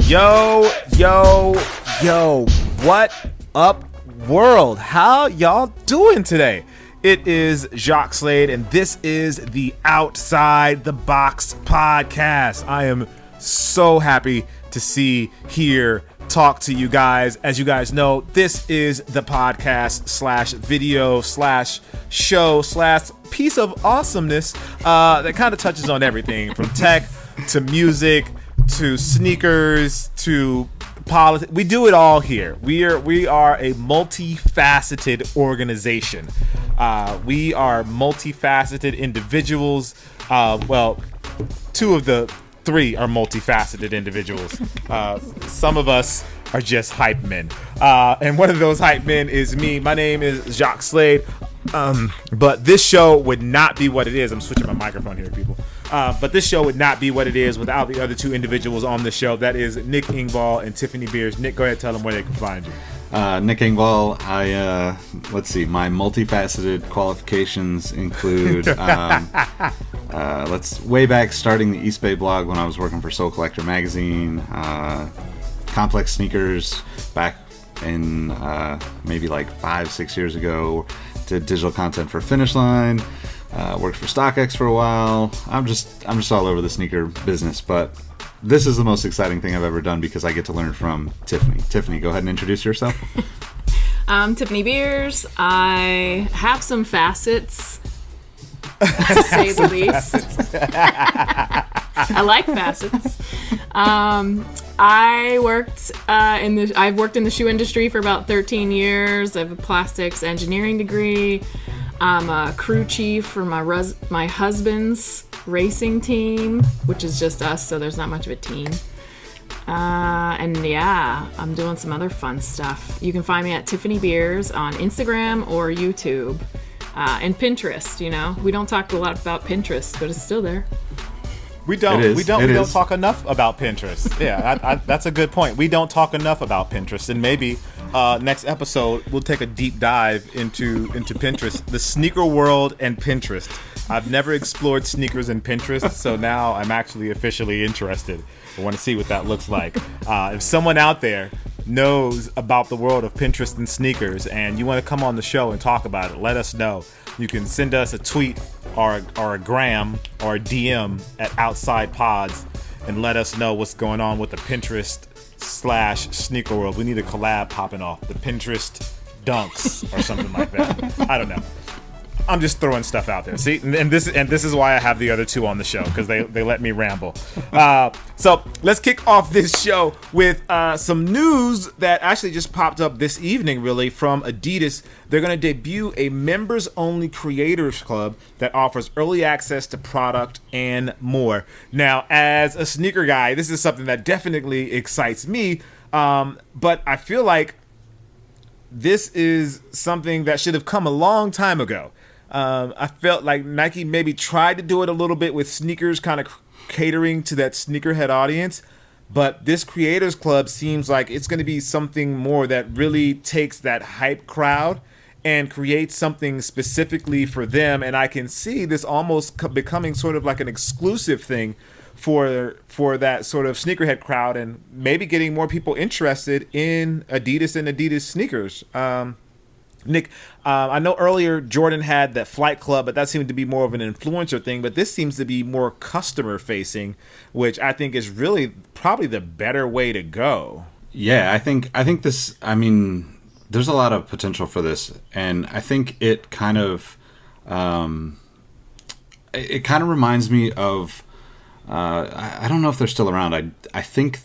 Yo, what up, world? How y'all doing today? It is Jacques Slade, and this is the Outside the Box podcast. I am so happy to see, hear, talk to you guys. As you guys know, this is the podcast slash video slash show slash piece of awesomeness that kind of touches on everything from tech to music to sneakers to politics. We do it all here. We are a multifaceted organization. We are multifaceted individuals. Well, two of the three are multifaceted individuals. Some of us are just hype men. And one of those hype men is me. My name is Jacques Slade. But this show would not be what it is. I'm switching my microphone here, people. But this show would not be what it is without the other two individuals on the show. That is Nick Engvall and Tiffany Beers. Nick, go ahead and tell them where they can find you. Nick Engvall. Let's see. My multifaceted qualifications include way back starting the East Bay blog when I was working for Soul Collector magazine, Complex Sneakers back in maybe like 5-6 years ago. Did digital content for Finish Line. Worked for StockX for a while. I'm just all over the sneaker business, but this is the most exciting thing I've ever done because I get to learn from Tiffany. Tiffany, go ahead and introduce yourself. I'm Tiffany Beers. I have some facets, to say the least. I like facets. I've worked in the shoe industry for about 13 years. I have a plastics engineering degree. I'm a crew chief for my husband's racing team, which is just us, so there's not much of a team. And yeah, I'm doing some other fun stuff. You can find me at Tiffany Beers on Instagram or YouTube, and Pinterest. You know, we don't talk a lot about Pinterest, but it's still there. We don't talk enough about Pinterest. Yeah, that's a good point. We don't talk enough about Pinterest, and maybe next episode we'll take a deep dive into Pinterest, the sneaker world, and Pinterest. I've never explored sneakers in Pinterest, so now I'm actually officially interested. I want to see what that looks like. If someone out there knows about the world of Pinterest and sneakers, and you want to come on the show and talk about it, let us know. You can send us a tweet or a gram or a DM at Outside Pods and let us know what's going on with the Pinterest / sneaker world. We need a collab popping off. The Pinterest dunks or something like that. I don't know. I'm just throwing stuff out there. See, and this is why I have the other two on the show, because they let me ramble. So let's kick off this show with some news that actually just popped up this evening, really, from ADIDAS. They're going to debut a members-only creators club that offers early access to product and more. Now, as a sneaker guy, this is something that definitely excites me, but I feel like this is something that should have come a long time ago. I felt like Nike maybe tried to do it a little bit with sneakers, kind of catering to that sneakerhead audience. But this Creators Club seems like it's going to be something more that really takes that hype crowd and creates something specifically for them. And I can see this almost becoming sort of like an exclusive thing for that sort of sneakerhead crowd, and maybe getting more people interested in Adidas and Adidas sneakers. Nick, I know earlier Jordan had that Flight Club, but that seemed to be more of an influencer thing. But this seems to be more customer facing, which I think is really probably the better way to go. Yeah, I think this. I mean, there's a lot of potential for this, and I think it kind of reminds me of. I don't know if they're still around. I think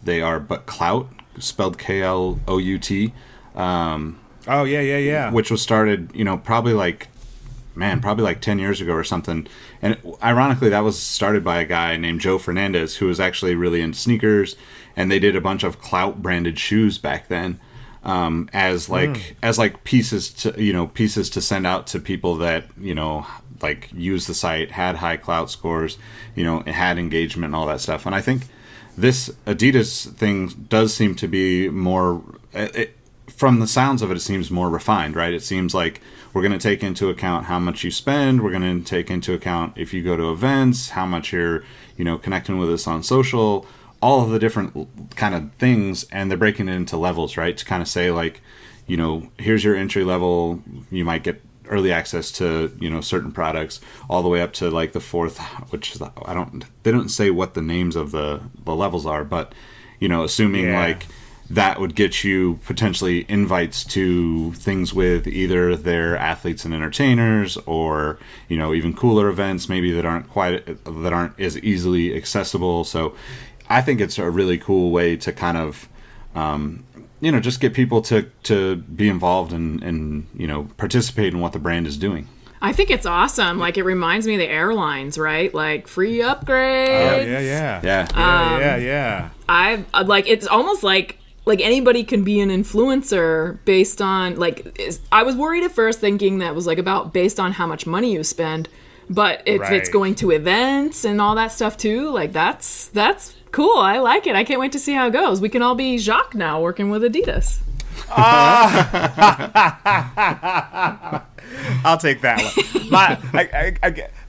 they are, but Clout, spelled Klout. Oh, yeah. Which was started, probably like 10 years ago or something. And ironically, that was started by a guy named Joe Fernandez, who was actually really into sneakers. And they did a bunch of Clout branded shoes back then, as pieces to send out to people that, like use the site, had high Clout scores, had engagement and all that stuff. And I think this Adidas thing does seem to be more... from the sounds of it, it seems more refined, right? It seems like we're going to take into account how much you spend. We're going to take into account if you go to events, how much you're, connecting with us on social, all of the different kind of things, and they're breaking it into levels, right? To kind of say like, you know, here's your entry level. You might get early access to, you know, certain products, all the way up to like the fourth, which is, they don't say what the names of the levels are, but, you know, assuming like that would get you potentially invites to things with either their athletes and entertainers, or, you know, even cooler events maybe that aren't as easily accessible. So I think it's a really cool way to kind of, you know, just get people to be involved and, you know, participate in what the brand is doing. I think it's awesome. Like, it reminds me of the airlines, right? Like, free upgrades. Oh, yeah. I like, it's almost like anybody can be an influencer based on, like, I was worried at first thinking that was like about based on how much money you spend, but if it's going to events and all that stuff too, like that's cool. I like it. I can't wait to see how it goes. We can all be Jacques now working with Adidas. I'll take that one.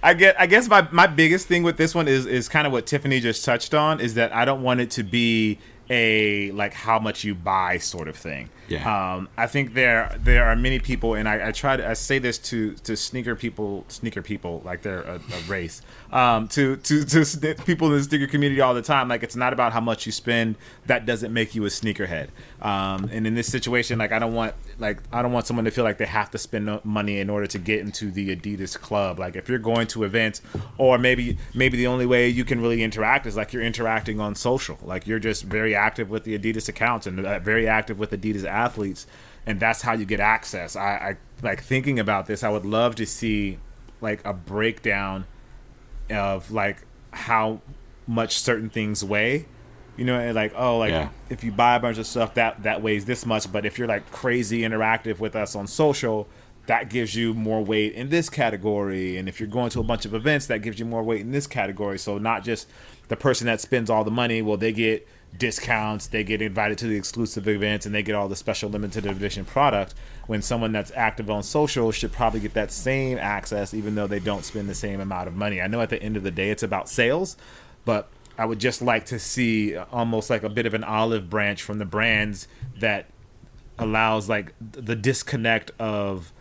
I guess my biggest thing with this one is kind of what Tiffany just touched on, is that I don't want it to be a like how much you buy sort of thing. I think there are many people, and I say this to sneaker people like they're a race, to people in the sneaker community all the time. Like, it's not about how much you spend. That doesn't make you a sneakerhead. And in this situation, like, I don't want someone to feel like they have to spend money in order to get into the Adidas club. Like, if you're going to events, or maybe the only way you can really interact is like you're interacting on social. Like, you're just very active with the Adidas accounts and very active with Adidas athletes, and that's how you get access. I like thinking about this. I would love to see like a breakdown of like how much certain things weigh, you know, and like, if you buy a bunch of stuff that weighs this much, but if you're like crazy interactive with us on social, that gives you more weight in this category, and if you're going to a bunch of events, that gives you more weight in this category. So not just the person that spends all the money, well, they get discounts, they get invited to the exclusive events, and they get all the special limited edition product, when someone that's active on social should probably get that same access, even though they don't spend the same amount of money. I know at the end of the day it's about sales, but I would just like to see almost like a bit of an olive branch from the brands that allows like the disconnect of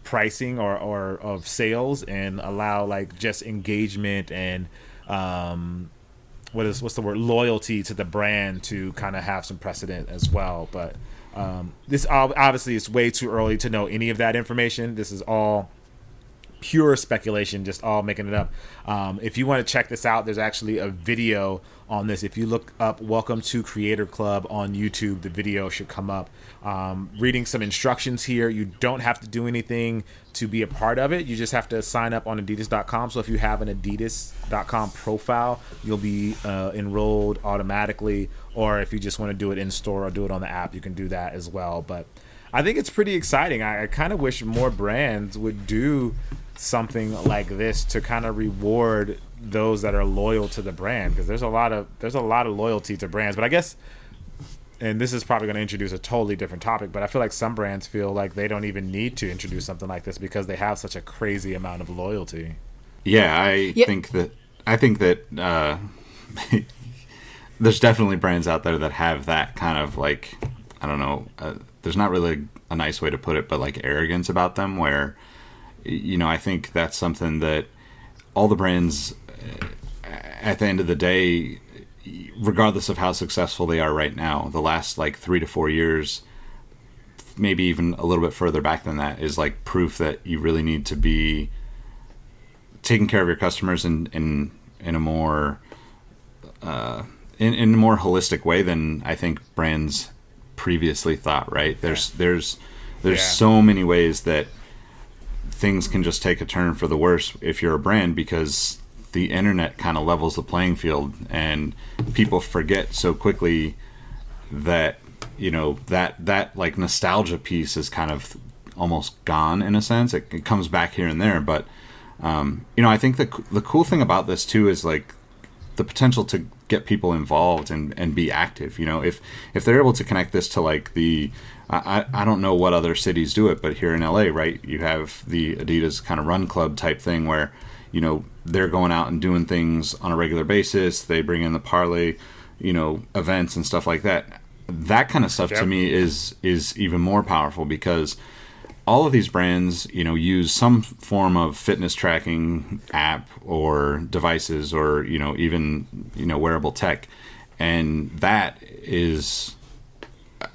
pricing or of sales, and allow like just engagement and what's the word, loyalty to the brand to kind of have some precedent as well. But this obviously is way too early to know any of that information. This is all pure speculation, just all making it up. If you want to check this out, there's actually a video on this. If you look up Welcome to Creator Club on YouTube, the video should come up. Reading some instructions here. You don't have to do anything to be a part of it. You just have to sign up on adidas.com. So if you have an adidas.com profile, you'll be enrolled automatically. Or if you just want to do it in store or do it on the app, you can do that as well. But I think it's pretty exciting. I kind of wish more brands would do something like this to kind of reward those that are loyal to the brand, because there's a lot of loyalty to brands. But I guess, and this is probably going to introduce a totally different topic, but I feel like some brands feel like they don't even need to introduce something like this because they have such a crazy amount of loyalty. I think that there's definitely brands out there that have that kind of like, I don't know, there's not really a nice way to put it, but like arrogance about them, where, you know, I think that's something that all the brands, at the end of the day, regardless of how successful they are right now, the last like 3 to 4 years, maybe even a little bit further back than that, is like proof that you really need to be taking care of your customers in a more in a more holistic way than I think brands previously thought. Right? There's so many ways that things can just take a turn for the worse if you're a brand, because the internet kind of levels the playing field, and people forget so quickly that, you know, that like nostalgia piece is kind of almost gone in a sense. It comes back here and there, but you know, I think the cool thing about this too is like the potential to get people involved and be active. You know, if they're able to connect this to like the I don't know what other cities do it, but here in LA, right, you have the Adidas kind of run club type thing where, you know, they're going out and doing things on a regular basis. They bring in the parlay events and stuff like that. That kind of stuff to me is even more powerful, because all of these brands, use some form of fitness tracking app or devices, or even wearable tech, and that is,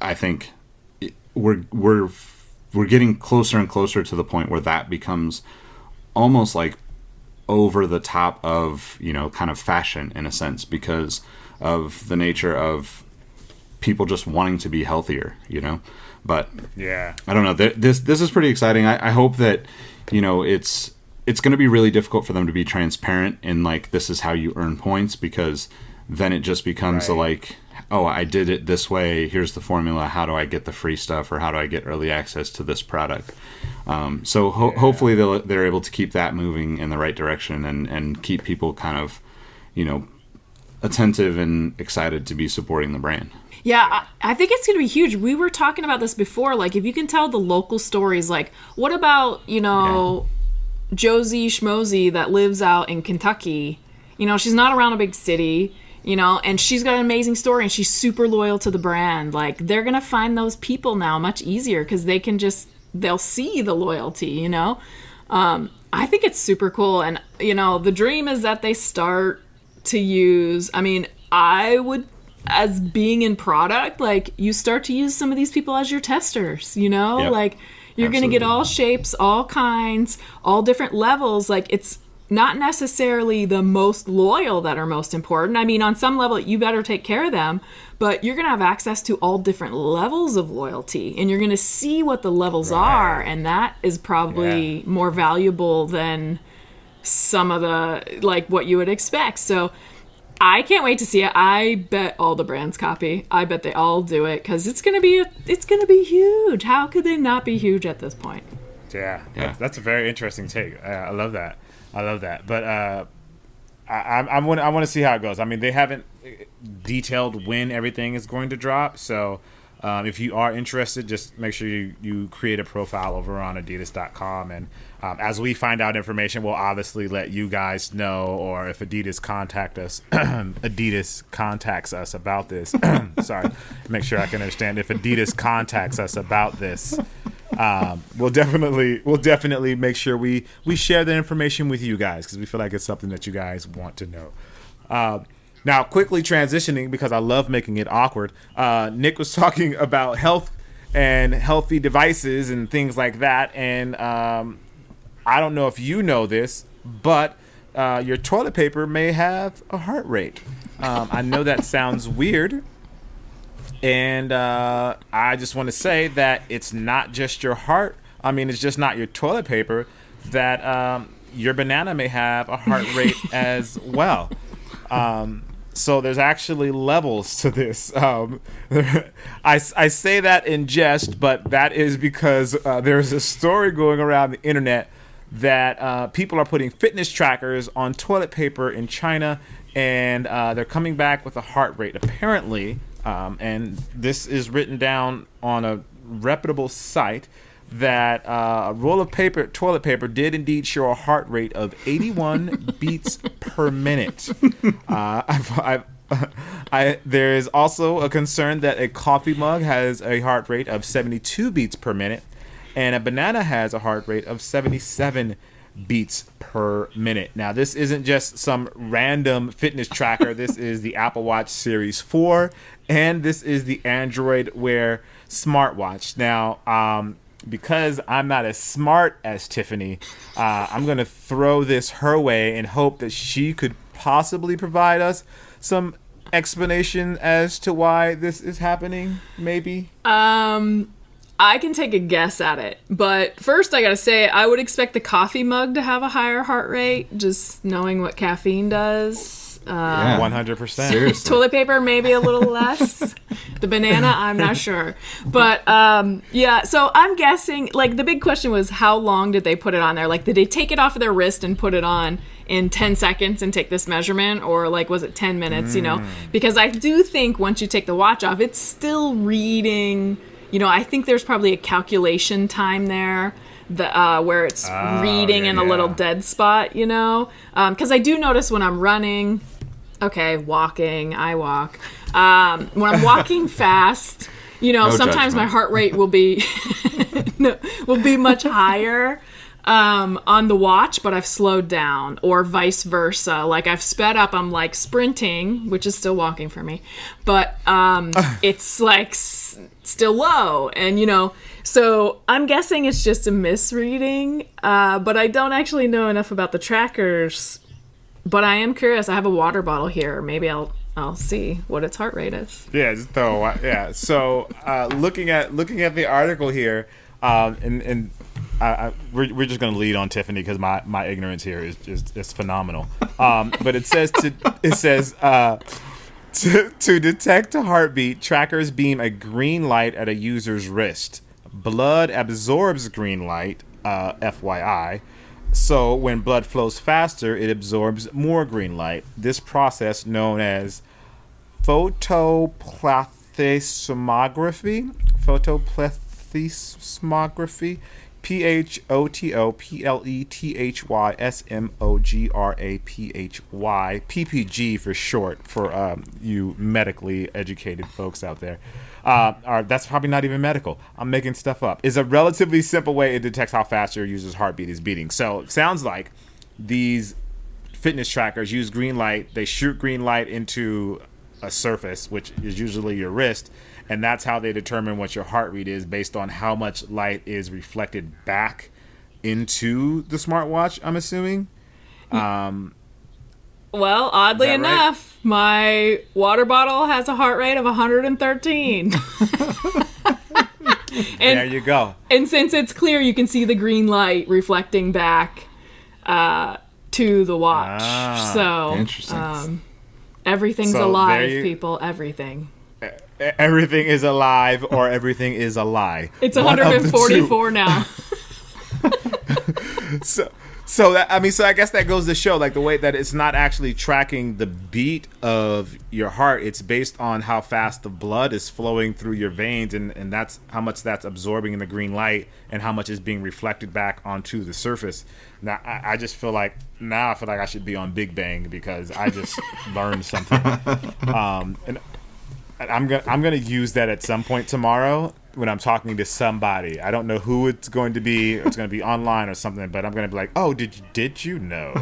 I think, we're getting closer and closer to the point where that becomes almost like over the top of kind of fashion in a sense, because of the nature of people just wanting to be healthier, But yeah, I don't know. This is pretty exciting. I hope that it's going to be really difficult for them to be transparent in like, this is how you earn points, because then it just becomes like, oh, I did it this way. Here's the formula. How do I get the free stuff, or how do I get early access to this product? So hopefully they're able to keep that moving in the right direction, and keep people kind of attentive and excited to be supporting the brand. Yeah, I think it's going to be huge. We were talking about this before. Like, if you can tell the local stories, like, what about, Josie Schmozy that lives out in Kentucky? She's not around a big city, and she's got an amazing story, and she's super loyal to the brand. Like, they're going to find those people now much easier, because they'll see the loyalty, I think it's super cool. And, the dream is that they start to use, I would, as being in product, like, you start to use some of these people as your testers, Yep. like, you're going to get all shapes, all kinds, all different levels. Like, it's not necessarily the most loyal that are most important. On some level, you better take care of them, but you're going to have access to all different levels of loyalty, and you're going to see what the levels are. And that is probably more valuable than some of the, like, what you would expect. So I can't wait to see it. I bet all the brands copy. I bet they all do it, because it's gonna be huge. How could they not be huge at this point? Yeah. That's a very interesting take. I love that. But I want to see how it goes. They haven't detailed when everything is going to drop, so if you are interested, just make sure you create a profile over on adidas.com, and as we find out information, we'll obviously let you guys know, or if Adidas contacts us about this. Sorry, make sure I can understand. If Adidas contacts us about this, we'll definitely make sure we share the information with you guys, because we feel like it's something that you guys want to know. Now, quickly transitioning, because I love making it awkward, Nick was talking about health and healthy devices and things like that, and I don't know if you know this, but your toilet paper may have a heart rate. I know that sounds weird, and I just want to say that it's not just your heart. It's just not your toilet paper, that your banana may have a heart rate as well. So there's actually levels to this. I say that in jest, but that is because there's a story going around the internet that people are putting fitness trackers on toilet paper in China, and they're coming back with a heart rate, apparently, and this is written down on a reputable site, that a roll of toilet paper did indeed show a heart rate of 81 beats per minute. There is also a concern that a coffee mug has a heart rate of 72 beats per minute, and a banana has a heart rate of 77 beats per minute. Now, this isn't just some random fitness tracker. This is the Apple Watch Series 4, and this is the Android Wear smartwatch. Now, because I'm not as smart as Tiffany, I'm going to throw this her way and hope that she could possibly provide us some explanation as to why this is happening, maybe? I can take a guess at it, but first I gotta say, I would expect the coffee mug to have a higher heart rate, just knowing what caffeine does. 100%. Seriously. Toilet paper, maybe a little less. The banana, I'm not sure. But, so I'm guessing, like, the big question was, how long did they put it on there? Like, did they take it off of their wrist and put it on in 10 seconds and take this measurement? Or, like, was it 10 minutes, Because I do think once you take the watch off, it's still reading, I think there's probably a calculation time there. Where it's reading in a little dead spot, because I do notice when I'm running, Okay, walking. I walk. When I'm walking fast, sometimes my heart rate will be much higher on the watch, but I've slowed down, or vice versa. Like I've sped up. I'm like sprinting, which is still walking for me, but it's like still low, and so I'm guessing it's just a misreading. But I don't actually know enough about the trackers. But I am curious. I have a water bottle here. Maybe I'll see what its heart rate is. Yeah, So looking at the article here, and we're just gonna lead on Tiffany because my ignorance here is phenomenal. But it says to detect a heartbeat, trackers beam a green light at a user's wrist. Blood absorbs green light, FYI. So when blood flows faster, it absorbs more green light. This process, known as photoplethysmography, PHOTOPLETHYSMOGRAPHY, PPG for short, for you medically educated folks out there. That's probably not even medical. I'm making stuff up. Is a relatively simple way it detects how fast your user's heartbeat is beating. So it sounds like these fitness trackers use green light. They shoot green light into a surface, which is usually your wrist, and that's how they determine what your heart rate is based on how much light is reflected back into the smartwatch, I'm assuming. Well, oddly enough, my water bottle has a heart rate of 113. There you go. And since it's clear, you can see the green light reflecting back to the watch. So interesting. Everything's alive, people. Everything. Everything is alive, or everything is a lie. It's 144 now. So I guess that goes to show, like, the way that it's not actually tracking the beat of your heart. It's based on how fast the blood is flowing through your veins, and that's how much that's absorbing in the green light and how much is being reflected back onto the surface. Now, I just feel like I should be on Big Bang because I just learned something. And I'm gonna use that at some point tomorrow when I'm talking to somebody. I don't know who it's going to be. It's going to be online or something, but I'm going to be like, oh, did you know,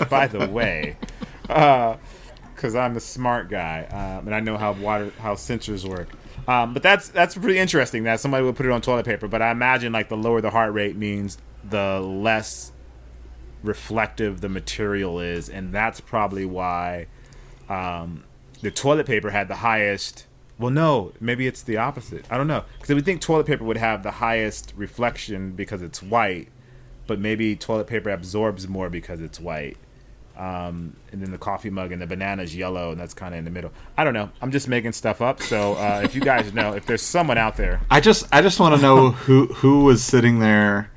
by the way, because I'm a smart guy, and I know how sensors work. But that's pretty interesting that somebody would put it on toilet paper. But I imagine, like, the lower the heart rate means the less reflective the material is, and that's probably why the toilet paper had the highest. Well, no, maybe it's the opposite. I don't know. Because I would think toilet paper would have the highest reflection because it's white, but maybe toilet paper absorbs more because it's white. And then the coffee mug and the banana's yellow, and that's kind of in the middle. I don't know. I'm just making stuff up. So if you guys know, if there's someone out there. I just want to know who was sitting there,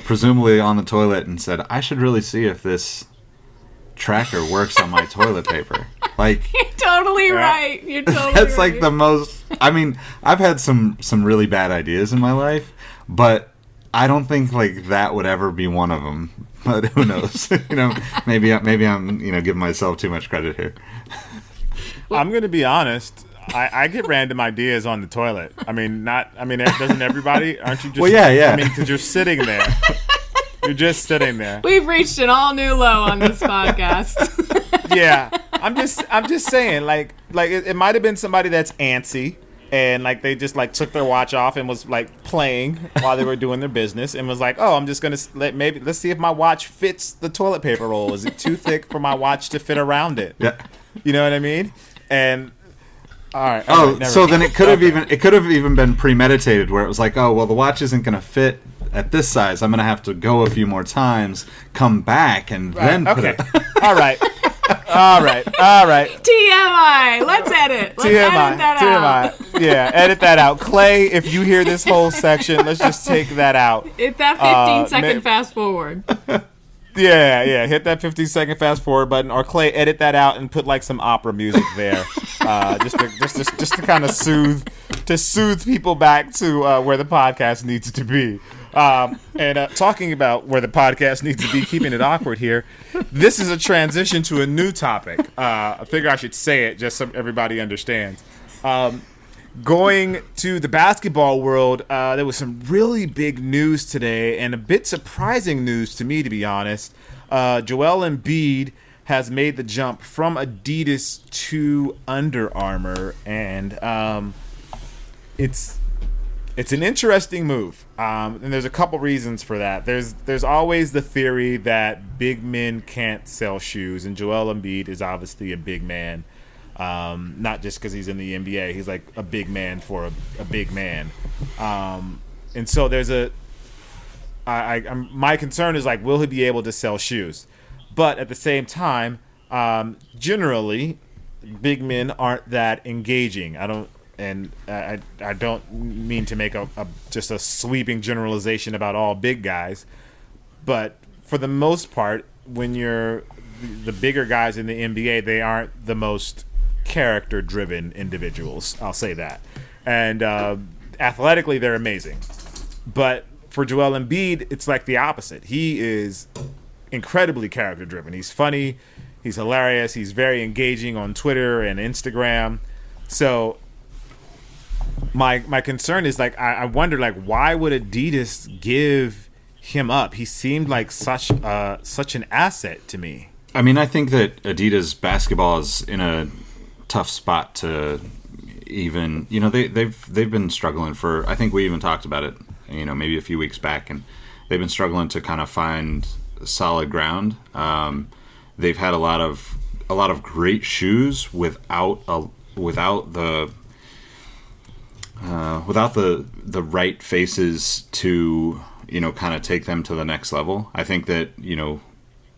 presumably on the toilet and said, I should really see if this tracker works on my toilet paper. Like, you're totally right. You're totally that's right. like the most. I mean, I've had some really bad ideas in my life, but I don't think like that would ever be one of them. But who knows? Maybe I'm giving myself too much credit here. I'm gonna be honest. I get random ideas on the toilet. Doesn't everybody? Aren't you just? Well, yeah. Because you're sitting there. You're just sitting there. We've reached an all new low on this podcast. Yeah, I'm just saying, like it might have been somebody that's antsy, and like they just like took their watch off and was like playing while they were doing their business, and was like, oh, I'm just gonna let's see if my watch fits the toilet paper roll. Is it too thick for my watch to fit around it? Yeah, you know what I mean? And all right. So then it could have even been premeditated, where it was like, oh, well, the watch isn't gonna fit at this size. I'm gonna have to go a few more times, come back, and then put it. All right. TMI. Let's edit. Let's edit that out. Yeah, edit that out. Clay, if you hear this whole section, let's just take that out. Hit that 15-second fast forward. Yeah. Hit that 15-second fast forward button, or Clay, edit that out and put like some opera music there, just to kind of soothe people back to where the podcast needs to be. And talking about where the podcast needs to be, keeping it awkward here, this is a transition to a new topic. I figure I should say it just so everybody understands. Going to the basketball world, there was some really big news today, and a bit surprising news to me, to be honest. Joel Embiid has made the jump from ADIDAS to Under Armour, and it's an interesting move, and there's a couple reasons for that. There's always the theory that big men can't sell shoes, and Joel Embiid is obviously a big man, not just because he's in the NBA. He's like a big man for a big man, and so there's my concern is like, will he be able to sell shoes? But at the same time, generally, big men aren't that engaging. I don't mean to make just a sweeping generalization about all big guys, but for the most part, when you're the bigger guys in the NBA, they aren't the most character-driven individuals. I'll say that. And athletically, they're amazing. But for Joel Embiid, it's like the opposite. He is incredibly character-driven. He's funny. He's hilarious. He's very engaging on Twitter and Instagram. So my concern is like, I wonder, like, why would ADIDAS give him up? He seemed like such an asset to me. I mean, I think that ADIDAS basketball is in a tough spot to even, they've been struggling for, I think we even talked about it, maybe a few weeks back, and they've been struggling to kind of find solid ground. They've had a lot of great shoes without the right faces to kind of take them to the next level. I think that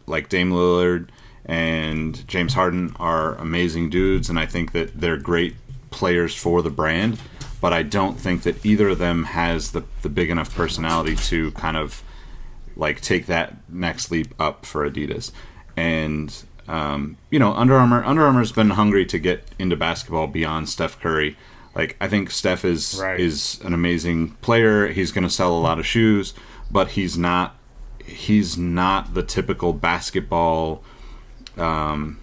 like Dame Lillard and James Harden are amazing dudes, and I think that they're great players for the brand, but I don't think that either of them has the big enough personality to kind of like take that next leap up for ADIDAS. And Under Armour's been hungry to get into basketball beyond Steph Curry. Like, I think Steph is an amazing player. He's going to sell a lot of shoes, but he's not the typical basketball. I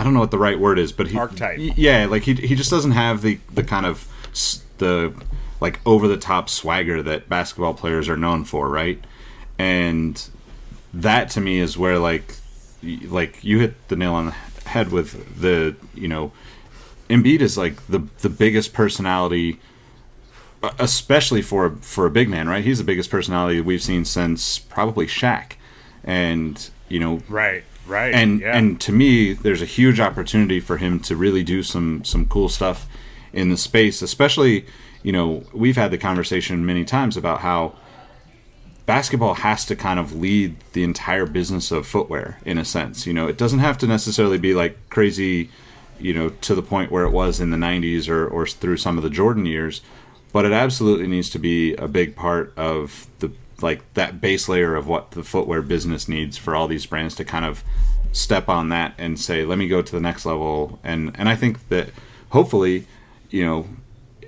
don't know what the right word is, but archetype. Yeah, like he just doesn't have the kind of the like over the top swagger that basketball players are known for, right? And that to me is where like you hit the nail on the head with the Embiid is like the biggest personality, especially for a big man, right? He's the biggest personality we've seen since probably Shaq, and right, and to me, there's a huge opportunity for him to really do some cool stuff in the space. Especially, we've had the conversation many times about how basketball has to kind of lead the entire business of footwear in a sense. It doesn't have to necessarily be like crazy, to the point where it was in the 90s or through some of the Jordan years, but it absolutely needs to be a big part of that base layer of what the footwear business needs for all these brands to kind of step on that and say, let me go to the next level. And I think that hopefully,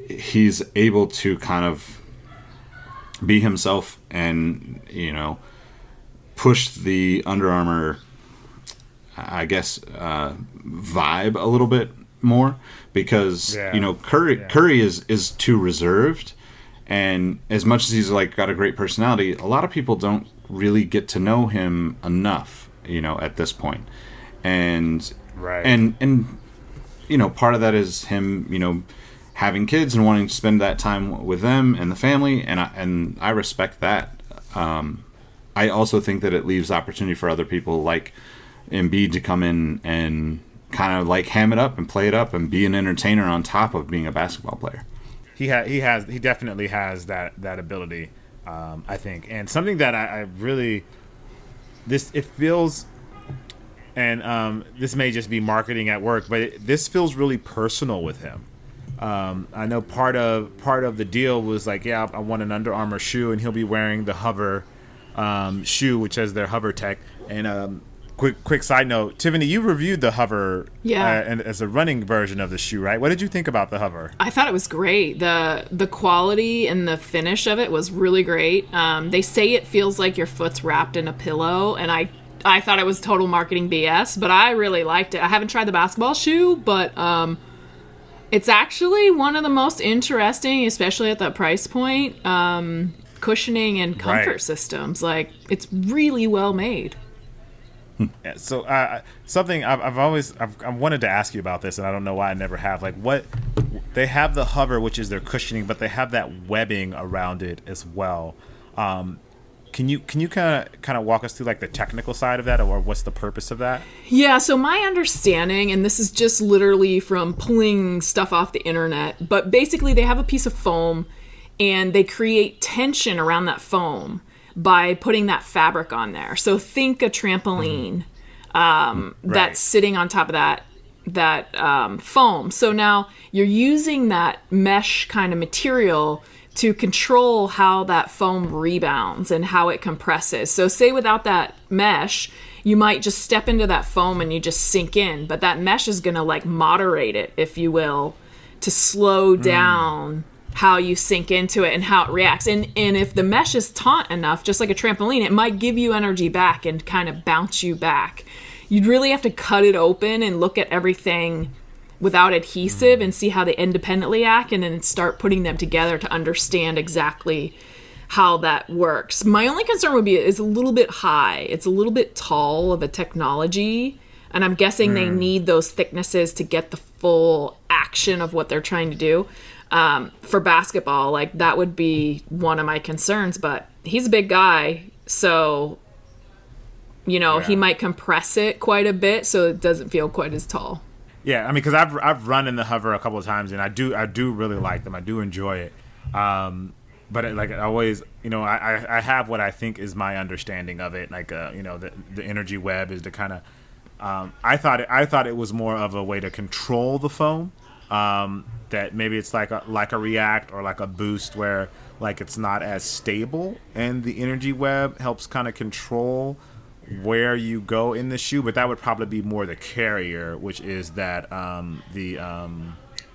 he's able to kind of be himself and, push the Under Armour, I guess, vibe a little bit more, because Curry is too reserved, and as much as he's like got a great personality, a lot of people don't really get to know him enough, at this point. And part of that is him, having kids and wanting to spend that time with them and the family, and I respect that. I also think that it leaves opportunity for other people like Embiid to come in and kind of like ham it up and play it up and be an entertainer on top of being a basketball player. He definitely has that ability, I think, and something that I really it feels, and this may just be marketing at work, but this feels really personal with him. I know part of the deal was like, yeah, I want an Under Armour shoe, and he'll be wearing the Hover shoe, which has their Hover tech, and quick side note, Tiffany, you reviewed the Hover and as a running version of the shoe, right? What did you think about the Hover? I thought it was great. The quality and the finish of it was really great. They say it feels like your foot's wrapped in a pillow, and I thought it was total marketing BS, but I really liked it. I haven't tried the basketball shoe, but it's actually one of the most interesting, especially at that price point, cushioning and comfort systems. Like, it's really well made. Yeah, so something I've wanted to ask you about this, and I don't know why I never have. Like, what they have the Hover, which is their cushioning, but they have that webbing around it as well. Can you kind of walk us through like the technical side of that, or what's the purpose of that? Yeah, so my understanding, and this is just literally from pulling stuff off the internet, but basically they have a piece of foam and they create tension around that foam by putting that fabric on there. So think a trampoline that's sitting on top of that foam. So now you're using that mesh kind of material to control how that foam rebounds and how it compresses. So say without that mesh, you might just step into that foam and you just sink in, but that mesh is gonna like moderate it, if you will, to slow down how you sink into it and how it reacts. And if the mesh is taut enough, just like a trampoline, it might give you energy back and kind of bounce you back. You'd really have to cut it open and look at everything without adhesive and see how they independently act, and then start putting them together to understand exactly how that works. My only concern would be it's a little bit high. It's a little bit tall of a technology, and I'm guessing they need those thicknesses to get the full action of what they're trying to do. For basketball, like, that would be one of my concerns, but he's a big guy, so he might compress it quite a bit so it doesn't feel quite as tall. Yeah, I mean, because I've run in the Hover a couple of times, and I do really like them. I do enjoy it. But like always, I have what I think is my understanding of it. Like, the energy web is the kind of. I thought it was more of a way to control the foam. That maybe it's like a React or like a Boost, where like it's not as stable, and the energy web helps kind of control where you go in the shoe. But that would probably be more the carrier, which is that the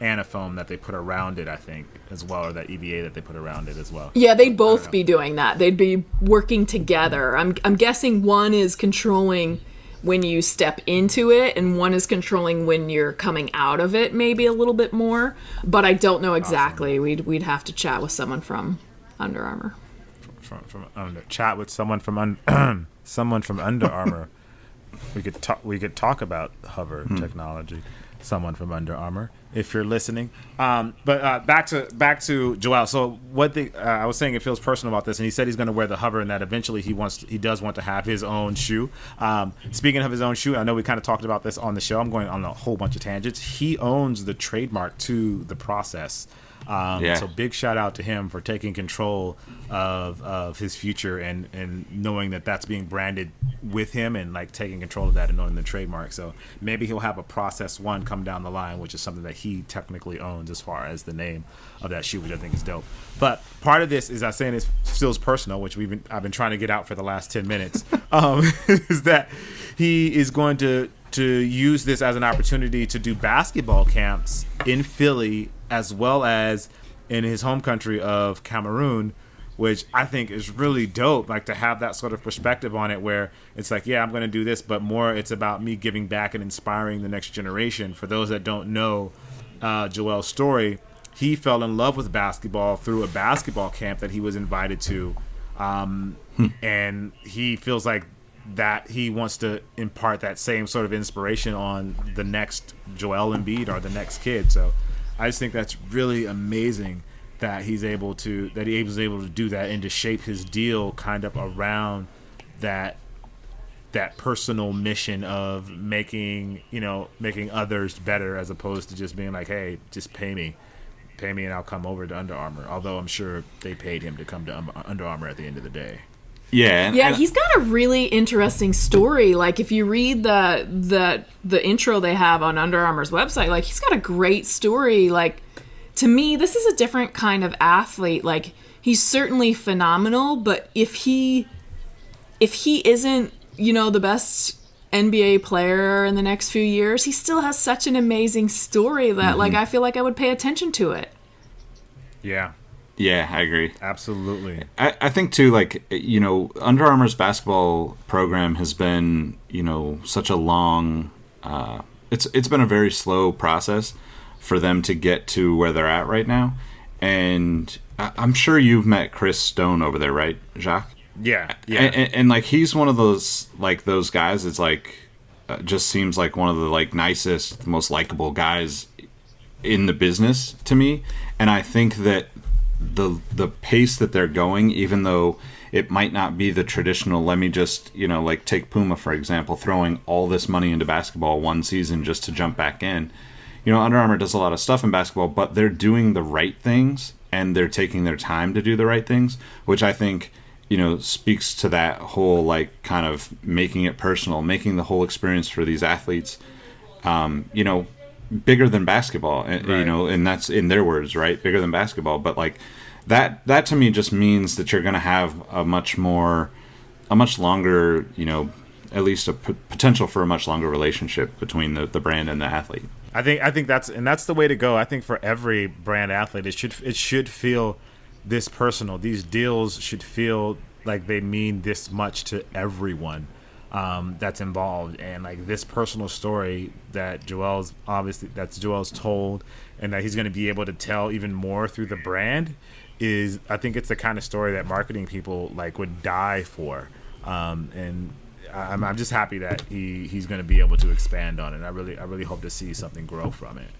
anafoam that they put around it, I think, as well, or that EVA that they put around it as well. Yeah, they'd both be doing that. They'd be working together. I'm guessing one is controlling when you step into it, and one is controlling when you're coming out of it, maybe a little bit more. But I don't know exactly. Awesome. We'd have to chat with someone from Under Armour. Chat with someone from someone from Under Armour. We could talk about Hover technology. Someone from Under Armour, if you're listening. But back to Joel. So I was saying, it feels personal about this, and he said he's going to wear the Hover, and that eventually he does want to have his own shoe. Speaking of his own shoe, I know we kind of talked about this on the show. I'm going on a whole bunch of tangents. He owns the trademark to the process. So big shout out to him for taking control of his future and knowing that that's being branded with him, and like taking control of that and knowing the trademark. So maybe he'll have a Process 1 come down the line, which is something that he technically owns as far as the name of that shoe, which I think is dope. But part of this is, I'm saying, it feels personal, which I've been trying to get out for the last 10 minutes, is that he is going to use this as an opportunity to do basketball camps in Philly, as well as in his home country of Cameroon, which I think is really dope, like to have that sort of perspective on it, where it's like, yeah, I'm going to do this, but more it's about me giving back and inspiring the next generation. For those that don't know Joel's story, he fell in love with basketball through a basketball camp that he was invited to, and he feels like that he wants to impart that same sort of inspiration on the next Joel Embiid or the next kid. So I just think that's really amazing that he was able to do that, and to shape his deal kind of around that personal mission of making others better, as opposed to just being like, hey, just pay me and I'll come over to Under Armour. Although I'm sure they paid him to come to Under Armour at the end of the day. Yeah, he's got a really interesting story. Like, if you read the intro they have on Under Armour's website, like, he's got a great story. Like, to me, this is a different kind of athlete. Like, he's certainly phenomenal, but if he isn't, the best NBA player in the next few years, he still has such an amazing story that like I feel like I would pay attention to it. Yeah. Yeah, I agree. Absolutely. I think too, like, you know, Under Armour's basketball program has been, you know, such a long. It's been a very slow process for them to get to where they're at right now, and I'm sure you've met Chris Stone over there, right, Jacques? Yeah. And like he's one of those guys. It's like just seems like one of the like nicest, most likable guys in the business to me, and I think that the pace that they're going, even though it might not be the traditional, let me just, you know, like take Puma for example, throwing all this money into basketball one season just to jump back in. You know, Under Armour does a lot of stuff in basketball, but they're doing the right things and they're taking their time to do the right things, which I think, you know, speaks to that whole like kind of making it personal, making the whole experience for these athletes, you know, bigger than basketball, right. You know, and that's in their words, right? Bigger than basketball. But like that to me just means that you're going to have a much longer, you know, at least a potential for a much longer relationship between the brand and the athlete. I think that's the way to go. I think for every brand athlete, it should feel this personal. These deals should feel like they mean this much to everyone that's involved, and like this personal story that Joel's told, and that he's going to be able to tell even more through the brand is, I think it's the kind of story that marketing people like would die for, and I'm just happy that he's going to be able to expand on it. I really hope to see something grow from it.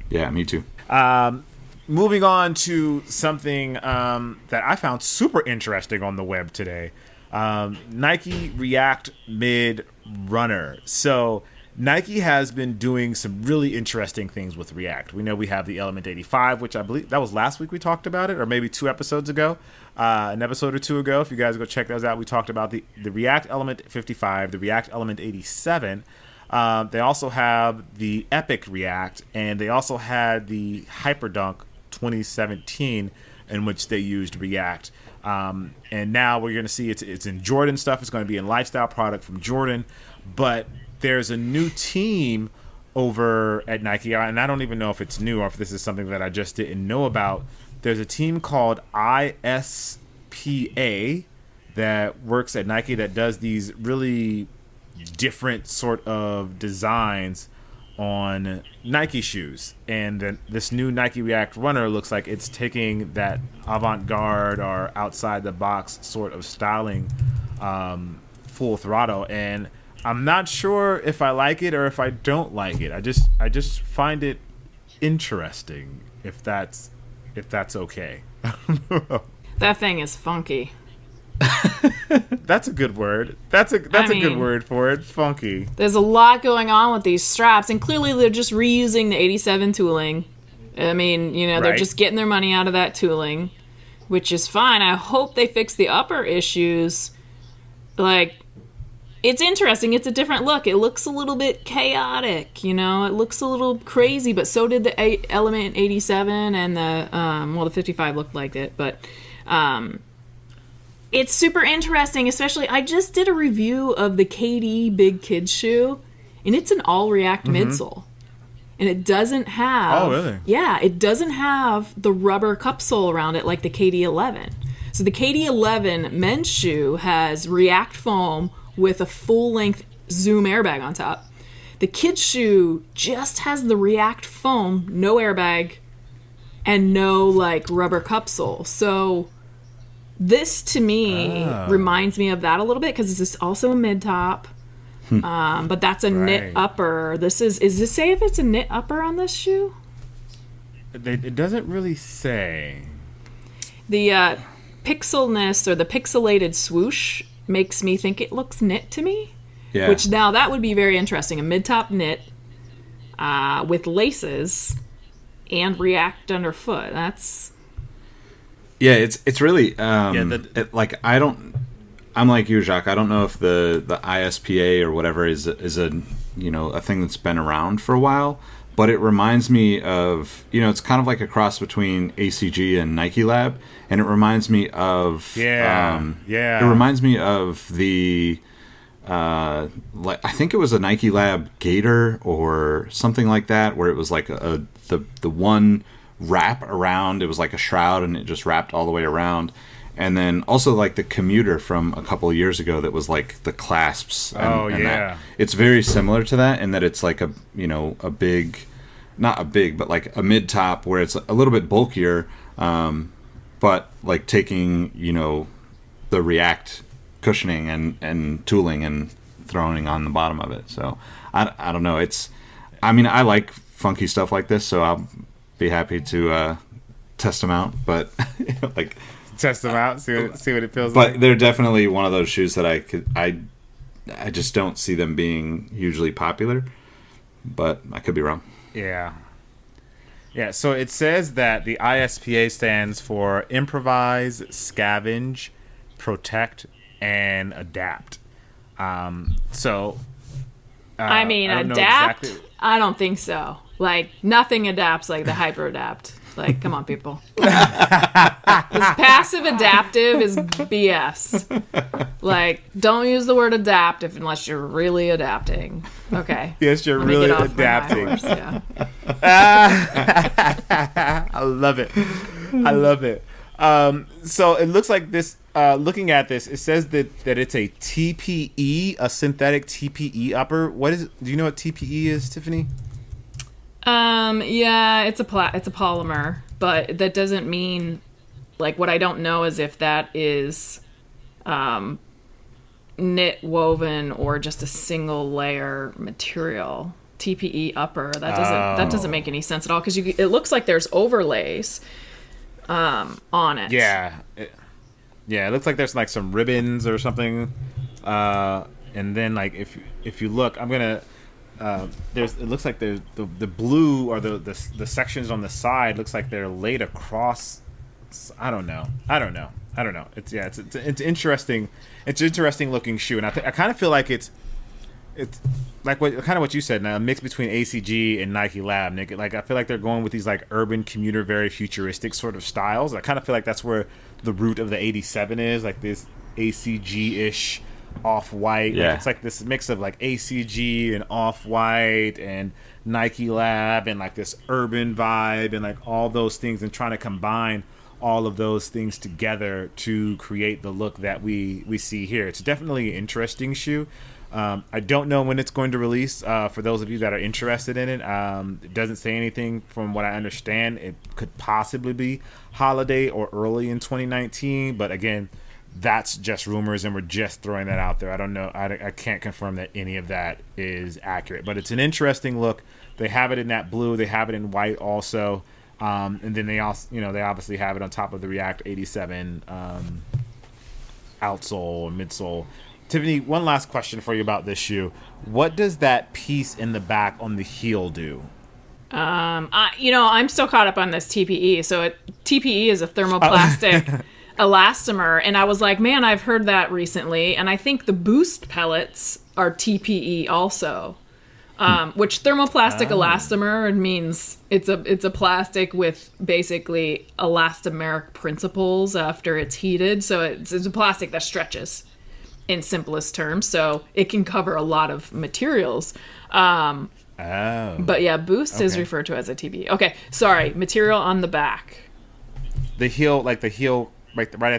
Yeah, me too. Moving on to something that I found super interesting on the web today. Nike React Mid Runner. So Nike has been doing some really interesting things with React. We know we have the Element 85, which I believe that was last week we talked about it, or maybe 2 episodes ago, an episode or 2 ago. If you guys go check those out, we talked about the React Element 55, the React Element 87. They also have the Epic React, and they also had the Hyperdunk 2017, in which they used React. And now we're going to see it's in Jordan stuff. It's going to be in lifestyle product from Jordan. But there's a new team over at Nike, and I don't even know if it's new or if this is something that I just didn't know about. There's a team called ISPA that works at Nike that does these really different sort of designs on Nike shoes, and this new Nike React Runner looks like it's taking that avant-garde or outside the box sort of styling full throttle, and I'm not sure if I like it or if I don't like it. I just find it interesting, if that's okay. That thing is funky. That's a good word. That's a good word for it. Funky. There's a lot going on with these straps, and clearly they're just reusing the 87 tooling. I mean, you know, they're just getting their money out of that tooling, which is fine. I hope they fix the upper issues. Like, it's interesting. It's a different look. It looks a little bit chaotic, you know. It looks a little crazy, but so did the Element 87 and the 55 looked like it, but it's super interesting, especially I just did a review of the KD Big Kids shoe, and it's an all React midsole. And it doesn't have... Oh, really? Yeah, it doesn't have the rubber cup sole around it like the KD 11. So the KD 11 men's shoe has React foam with a full-length Zoom airbag on top. The kids shoe just has the React foam, no airbag, and no like rubber cup sole. So... this, to me, reminds me of that a little bit, because this is also a mid-top, but that's a knit upper. Does this say if it's a knit upper on this shoe? It doesn't really say. The pixelness or the pixelated swoosh makes me think it looks knit to me, which now that would be very interesting. A mid-top knit with laces and React underfoot. That's... Yeah, it's really I'm like you, Jacques. I don't know if the ISPA or whatever is a you know a thing that's been around for a while, but it reminds me of, you know, it's kind of like a cross between ACG and Nike Lab, and it reminds me of it reminds me of the like I think it was a Nike Lab Gator or something like that, where it was like the one wrap around. It was like a shroud, and it just wrapped all the way around. And then also like the Commuter from a couple of years ago that was like the clasps. And it's very similar to that in that it's like a big, not a big, but like a mid top where it's a little bit bulkier, but like taking the React cushioning and tooling and throwing on the bottom of it. So I don't know. I like funky stuff like this, so I'll be happy to test them out. But like. Test them out, see what it feels like. But they're definitely one of those shoes that I just don't see them being hugely popular. But I could be wrong. Yeah. So it says that the ISPA stands for improvise, scavenge, protect, and adapt. Adapt? Exactly. I don't think so. Like nothing adapts like the hyper adapt. Like, come on, people. This passive adaptive is BS. Like, don't use the word adapt unless you're really adapting. Okay. Yes, you're really adapting. I love it. So it looks like this, looking at this, it says that it's a TPE, a synthetic TPE upper. Do you know what TPE is, Tiffany? Yeah, it's a polymer, but that doesn't mean, like, what I don't know is if that is, knit woven or just a single layer material. TPE upper, that doesn't make any sense at all, because it looks like there's overlays, on it. Yeah. It looks like there's like some ribbons or something, and then like if you look, I'm gonna. It looks like the blue or the sections on the side looks like they're laid across. I don't know. It's interesting. It's an interesting looking shoe, and I kind of feel like it's like what you said, now a mix between ACG and Nike Lab, Nick. Like I feel like they're going with these like urban commuter, very futuristic sort of styles. I kind of feel like that's where the root of the 87 is, like this ACG-ish off-white. Yeah. Like it's like this mix of like ACG and off-white and Nike Lab and like this urban vibe and like all those things, and trying to combine all of those things together to create the look that we see here. It's definitely an interesting shoe. I don't know when it's going to release. For those of you that are interested in it, it doesn't say anything. From what I understand, it could possibly be holiday or early in 2019. But again, that's just rumors, and we're just throwing that out there. I don't know. I can't confirm that any of that is accurate. But it's an interesting look. They have it in that blue. They have it in white also. And then they also, they obviously have it on top of the React 87 outsole or midsole. Tiffany, one last question for you about this shoe. What does that piece in the back on the heel do? I'm still caught up on this TPE. So TPE is a thermoplastic elastomer, and I was like, man, I've heard that recently, and I think the Boost pellets are TPE also. Which thermoplastic elastomer means it's a plastic with basically elastomeric principles after it's heated. So it's a plastic that stretches, in simplest terms, so it can cover a lot of materials. But yeah, Boost is referred to as a TPE. Okay, sorry, material on the back. The heel, right at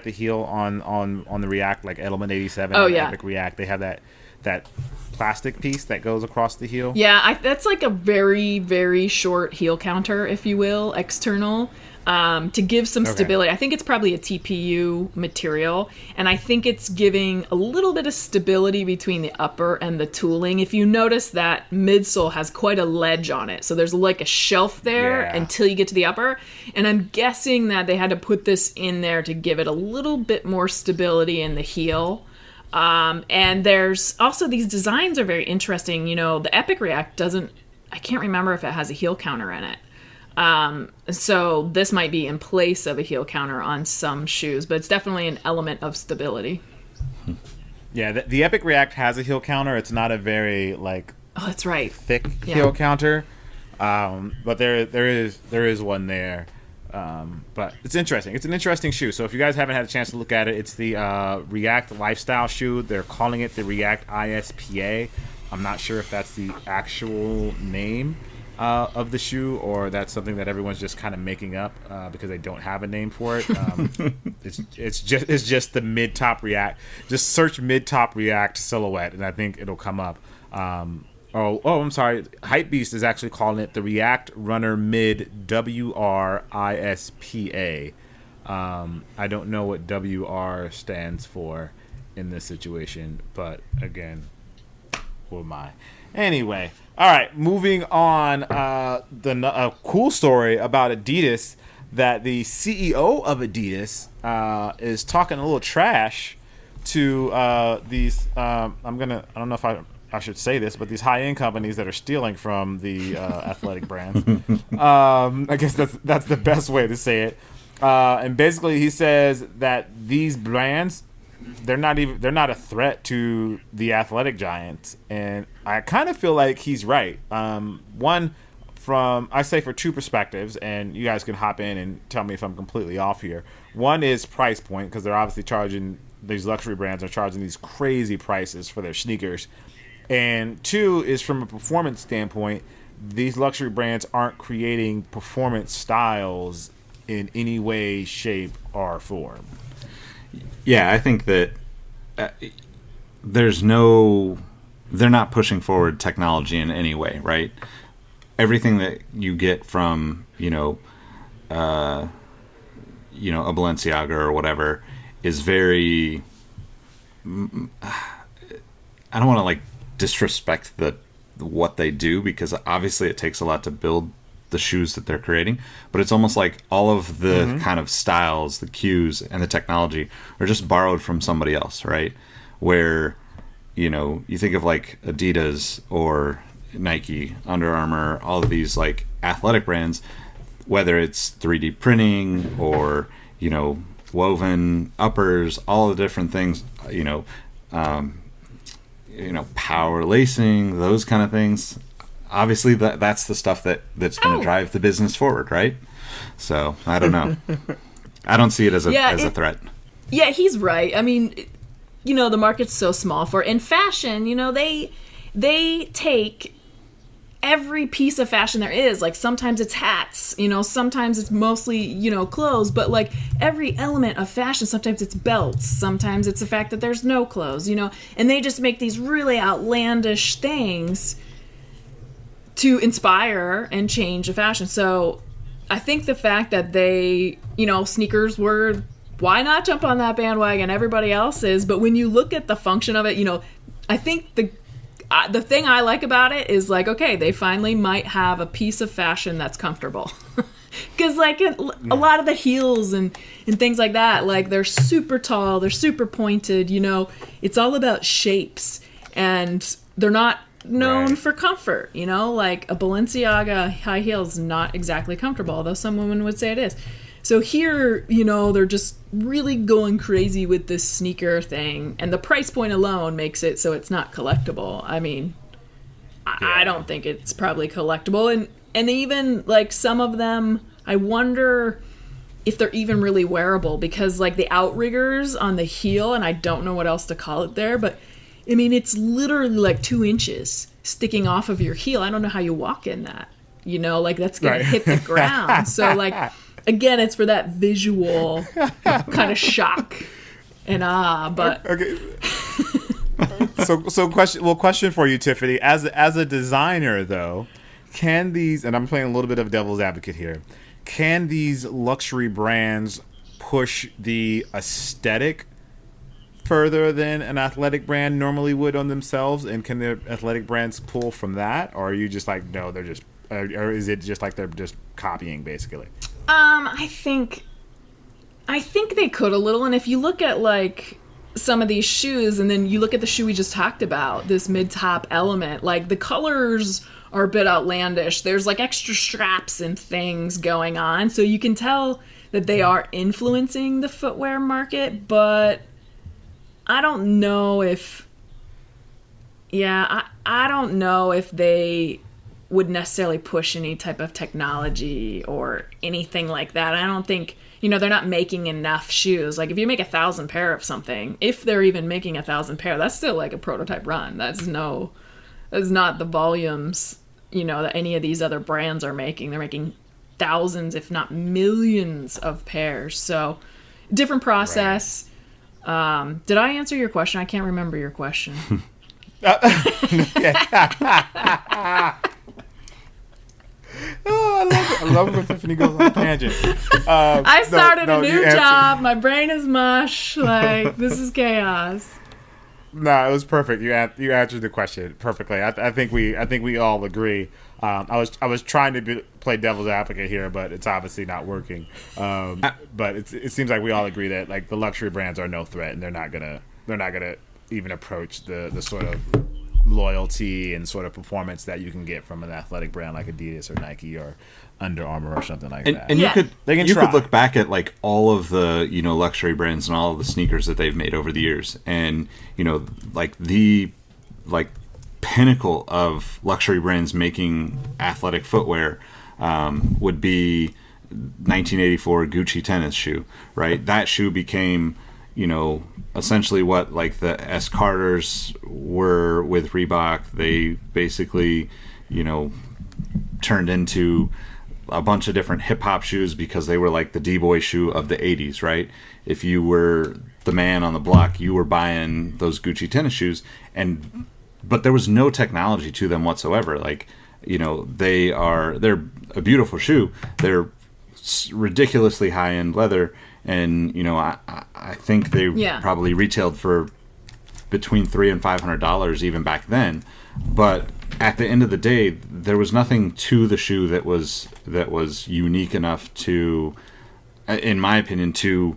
the heel on the React, like Element 87. Epic React, they have that plastic piece that goes across the heel. Yeah, that's like a very, very short heel counter, if you will, external, to give some stability. I think it's probably a TPU material, and I think it's giving a little bit of stability between the upper and the tooling. If you notice that midsole has quite a ledge on it, so there's like a shelf there until you get to the upper, and I'm guessing that they had to put this in there to give it a little bit more stability in the heel. And there's also, these designs are very interesting. The Epic React I can't remember if it has a heel counter in it. So this might be in place of a heel counter on some shoes, but it's definitely an element of stability. Yeah, the Epic React has a heel counter. It's not a very that's right, thick heel counter. But there is one there. But it's interesting. It's an interesting shoe. So if you guys haven't had a chance to look at it, it's the React Lifestyle shoe. They're calling it the React ISPA. I'm not sure if that's the actual name of the shoe, or that's something that everyone's just kind of making up because they don't have a name for it. It's just the mid-top React. Just search mid-top React silhouette, and I think it'll come up. I'm sorry. Hypebeast is actually calling it the React Runner Mid WRISPA. I don't know what WR stands for in this situation, but again, who am I? Anyway, all right, moving on. A cool story about Adidas, that the CEO of Adidas is talking a little trash to these. I don't know if I should say this, but these high-end companies that are stealing from the athletic brands. I guess that's the best way to say it. And basically, he says that these brands, they're not a threat to the athletic giants, and I kind of feel like he's right. I say for two perspectives, and you guys can hop in and tell me if I'm completely off here. One is price point, because they're obviously charging, these luxury brands are charging these crazy prices for their sneakers. And two is from a performance standpoint, these luxury brands aren't creating performance styles in any way, shape, or form. Yeah, I think that they're not pushing forward technology in any way, right? Everything that you get from, a Balenciaga or whatever is very, I don't want to disrespect what they do, because obviously it takes a lot to build the shoes that they're creating, but it's almost like all of the kind of styles, the cues, and the technology are just borrowed from somebody else, right? Where, you think of Adidas or Nike, Under Armour, all of these athletic brands, whether it's 3D printing or, woven uppers, all the different things, power lacing, those kind of things. Obviously, that's the stuff that's going to drive the business forward, right? So I don't know. I don't see it as a threat. Yeah, he's right. I mean, the market's so small for in fashion. They take every piece of fashion there is. Sometimes it's hats, sometimes it's mostly, clothes, but every element of fashion, sometimes it's belts, sometimes it's the fact that there's no clothes, and they just make these really outlandish things to inspire and change the fashion. So I think the fact that they, sneakers were, why not jump on that bandwagon? Everybody else is. But when you look at the function of it, I think the thing I like about it is okay, they finally might have a piece of fashion that's comfortable. Because a lot of the heels and things like that, they're super tall, they're super pointed, it's all about shapes, and they're not known for comfort, a Balenciaga high heel is not exactly comfortable, although some women would say it is. So here, they're just really going crazy with this sneaker thing, and the price point alone makes it so it's not collectible. I mean, I don't think it's probably collectible, and even some of them, I wonder if they're even really wearable, because the outriggers on the heel, and I don't know what else to call it there, but I mean, it's literally 2 inches sticking off of your heel. I don't know how you walk in that, that's gonna hit the ground. So again, it's for that visual kind of shock and but okay. Question for you, Tiffany, as a designer though, can these, and I'm playing a little bit of devil's advocate here, can these luxury brands push the aesthetic further than an athletic brand normally would on themselves, and can the athletic brands pull from that, or are you just no, they're just, or is it just they're just copying basically? I think they could a little, and if you look at some of these shoes, and then you look at the shoe we just talked about, this mid-top element, the colors are a bit outlandish. There's extra straps and things going on, so you can tell that they are influencing the footwear market, but I don't know if I don't know if they would necessarily push any type of technology or anything like that. I don't think, they're not making enough shoes. Like if you make 1,000 pair of something, if they're even making 1,000 pair, that's still like a prototype run. That's not the volumes, that any of these other brands are making. They're making thousands, if not millions of pairs. So different process. Right. Did I answer your question? I can't remember your question. Oh, I love it when Tiffany goes on a tangent. I started a new job. My brain is mush. Like, this is chaos. No, it was perfect. You answered the question perfectly. I think we all agree. I was trying to play devil's advocate here, but it's obviously not working. But it seems like we all agree that like the luxury brands are no threat, and they're not gonna even approach the sort of loyalty and sort of performance that you can get from an athletic brand like Adidas or Nike or Under Armour or something like that. And you could look back at like all of the luxury brands and all of the sneakers that they've made over the years, and like the pinnacle of luxury brands making athletic footwear would be 1984 Gucci tennis shoe, right? That shoe became essentially what like the S. Carters were with Reebok. They basically, turned into a bunch of different hip hop shoes because they were like the D-boy shoe of the 80s, right? If you were the man on the block, you were buying those Gucci tennis shoes, but there was no technology to them whatsoever. Like, they're a beautiful shoe. They're ridiculously high-end leather. And I think they probably retailed for between $300 and $500 even back then. But at the end of the day, there was nothing to the shoe that was unique enough to, in my opinion, to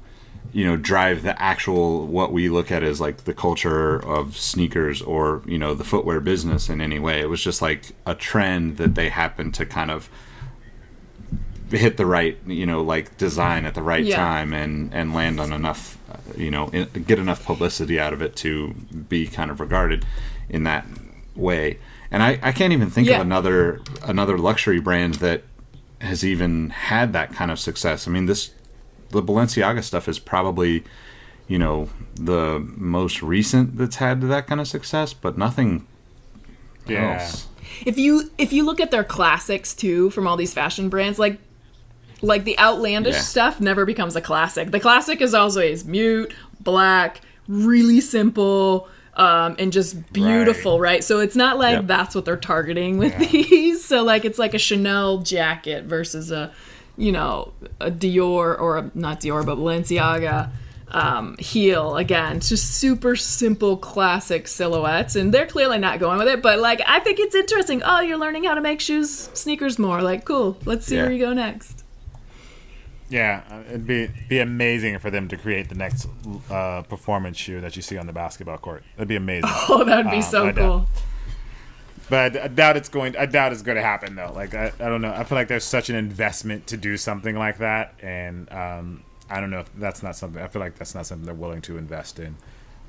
drive the actual what we look at as like the culture of sneakers or the footwear business in any way. It was just like a trend that they happened to kind of hit the right, like design at the right time and land on enough, get enough publicity out of it to be kind of regarded in that way. And I can't even think of another luxury brand that has even had that kind of success. I mean, the Balenciaga stuff is probably, the most recent that's had that kind of success, but nothing else. If you look at their classics too from all these fashion brands, like the outlandish stuff never becomes a classic. The classic is always mute, black, really simple, and just beautiful, right? So it's not like that's what they're targeting with these. So like it's like a Chanel jacket versus a Dior or not Dior but Balenciaga heel. Again, it's just super simple classic silhouettes, and they're clearly not going with it. But like I think it's interesting. Oh, you're learning how to make sneakers more. Like cool. Let's see where you go next. Yeah, it'd be amazing for them to create the next performance shoe that you see on the basketball court. That'd be amazing. Oh, that'd be so cool. But I doubt it's going to happen though. Like I don't know. I feel like there's such an investment to do something like that, and I don't know if that's not something. I feel like that's not something they're willing to invest in.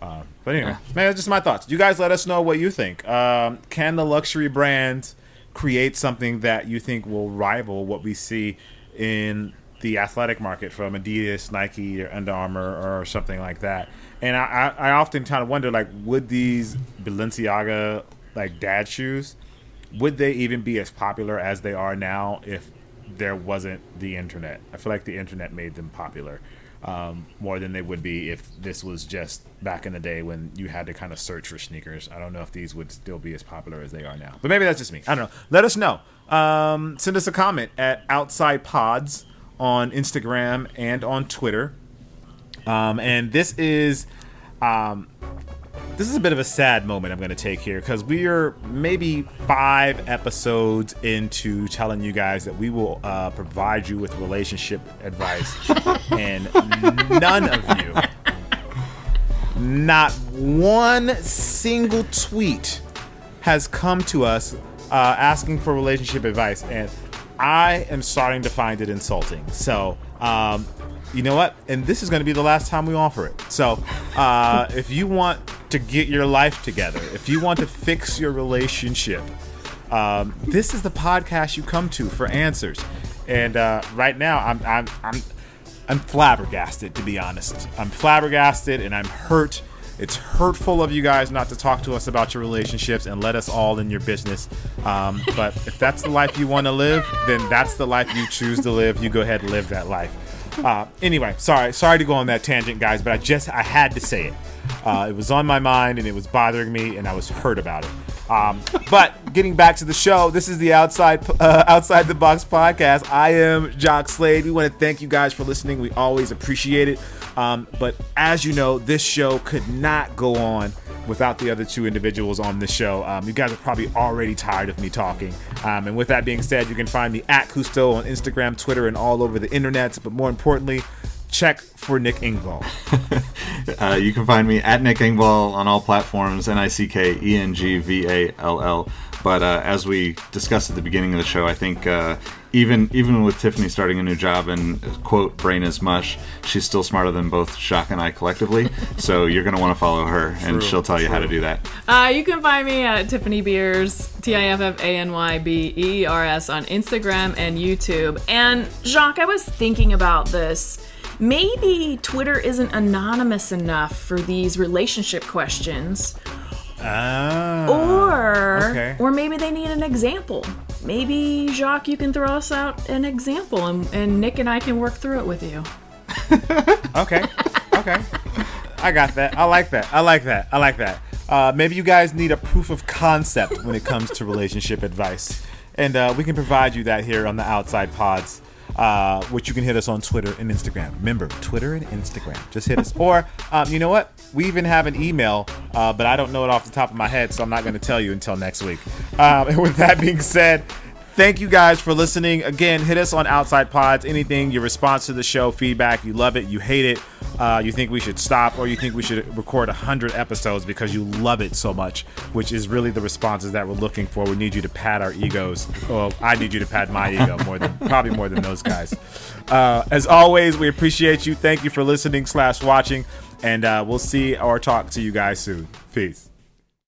But anyway, man, that's just my thoughts. You guys let us know what you think. Can the luxury brands create something that you think will rival what we see in the athletic market from Adidas, Nike, or Under Armour, or something like that? And I often kind of wonder, like, would these Balenciaga like dad shoes, would they even be as popular as they are now if there wasn't the internet? I feel like the internet made them popular more than they would be if this was just back in the day when you had to kind of search for sneakers. I don't know if these would still be as popular as they are now, but maybe that's just me. I don't know. Let us know. Send us a comment at Outside Pods on Instagram and on Twitter. And this is a bit of a sad moment I'm going to take here, because we are maybe 5 episodes into telling you guys that we will provide you with relationship advice, and none of you, not one single tweet has come to us asking for relationship advice, and I am starting to find it insulting. So, you know what? And this is going to be the last time we offer it. So, if you want to get your life together, if you want to fix your relationship, this is the podcast you come to for answers. And right now, I'm flabbergasted, to be honest. I'm flabbergasted and I'm hurt. It's hurtful of you guys not to talk to us about your relationships and let us all in your business. But if that's the life you want to live, then that's the life you choose to live. You go ahead and live that life. Anyway, sorry to go on that tangent, guys, but I had to say it. It was on my mind and it was bothering me and I was hurt about it. But getting back to the show, this is the Outside the Box podcast. I am Jacques Slade. We want to thank you guys for listening. We always appreciate it. But as you know, this show could not go on without the other two individuals on this show. You guys are probably already tired of me talking. And with that being said, you can find me at Cousteau on Instagram, Twitter, and all over the internet. But more importantly, check for Nick Engvall. You can find me at Nick Engvall on all platforms, NickEngvall. But as we discussed at the beginning of the show, I think even with Tiffany starting a new job and, quote, brain is mush, she's still smarter than both Jacques and I collectively. So you're going to want to follow her, and she'll tell you how to do that. You can find me at Tiffany Beers, TiffanyBeers on Instagram and YouTube. And Jacques, I was thinking about this. Maybe Twitter isn't anonymous enough for these relationship questions. Or maybe they need an example. Maybe, Jacques, you can throw us out an example and Nick and I can work through it with you. Okay. I got that. I like that. Maybe you guys need a proof of concept when it comes to relationship advice. And we can provide you that here on the Outside Pods. Which you can hit us on Twitter and Instagram. Remember, Twitter and Instagram. Just hit us. Or, you know what? We even have an email, but I don't know it off the top of my head, so I'm not going to tell you until next week. And with that being said, thank you guys for listening. Again, hit us on Outside Pods. Anything, your response to the show, feedback, you love it, you hate it, you think we should stop, or you think we should record 100 episodes because you love it so much, which is really the responses that we're looking for. We need you to pad our egos. Well, I need you to pad my ego probably more than those guys. As always, we appreciate you. Thank you for listening /watching, and we'll see or talk to you guys soon. Peace.